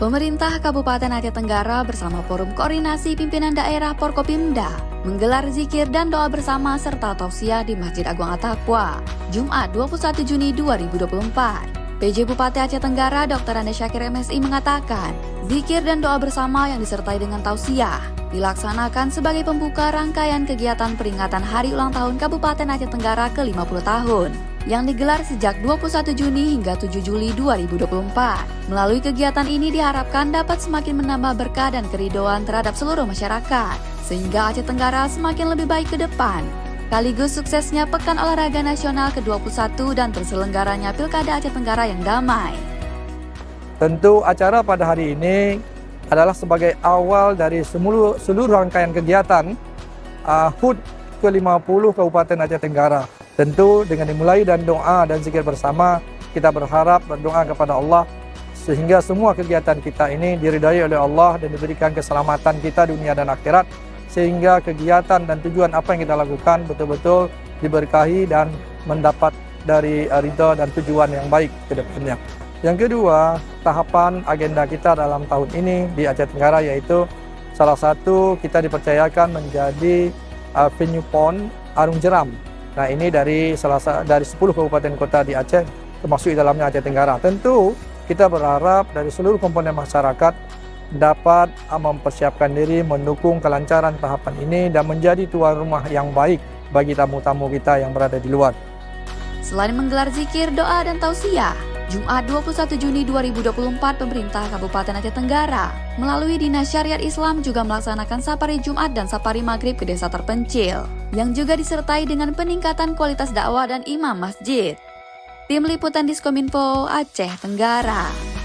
Pemerintah Kabupaten Aceh Tenggara bersama Forum Koordinasi Pimpinan Daerah Porkopimda menggelar zikir dan doa bersama serta tausiah di Masjid Agung At-Taqwa, Jumat 21 Juni 2024. PJ Bupati Aceh Tenggara Dr. Ande Syakir MSI mengatakan, zikir dan doa bersama yang disertai dengan tausiah dilaksanakan sebagai pembuka rangkaian kegiatan peringatan Hari Ulang Tahun Kabupaten Aceh Tenggara ke-50 tahun yang digelar sejak 21 Juni hingga 7 Juli 2024. Melalui kegiatan ini diharapkan dapat semakin menambah berkah dan keridhaan terhadap seluruh masyarakat, sehingga Aceh Tenggara semakin lebih baik ke depan. Sekaligus suksesnya Pekan Olahraga Nasional ke-21 dan terselenggaranya Pilkada Aceh Tenggara yang damai. Tentu acara pada hari ini adalah sebagai awal dari seluruh rangkaian kegiatan HUT ke-50 Kabupaten Aceh Tenggara. Tentu dengan dimulai dan doa dan zikir bersama, kita berharap berdoa kepada Allah sehingga semua kegiatan kita ini diridai oleh Allah dan diberikan keselamatan kita dunia dan akhirat, sehingga kegiatan dan tujuan apa yang kita lakukan betul-betul diberkahi dan mendapat dari ridha dan tujuan yang baik ke depannya. Yang kedua, tahapan agenda kita dalam tahun ini di Aceh Tenggara yaitu salah satu kita dipercayakan menjadi venue PON Arung Jeram. Nah, ini dari 10 kabupaten kota di Aceh, termasuk di dalamnya Aceh Tenggara. Tentu kita berharap dari seluruh komponen masyarakat dapat mempersiapkan diri mendukung kelancaran tahapan ini dan menjadi tuan rumah yang baik bagi tamu-tamu kita yang berada di luar. Selain menggelar zikir, doa, dan tausiah, Jumat 21 Juni 2024 pemerintah Kabupaten Aceh Tenggara melalui Dinas Syariat Islam juga melaksanakan safari Jumat dan safari Maghrib ke desa terpencil yang juga disertai dengan peningkatan kualitas dakwah dan imam masjid. Tim Liputan Diskominfo Aceh Tenggara.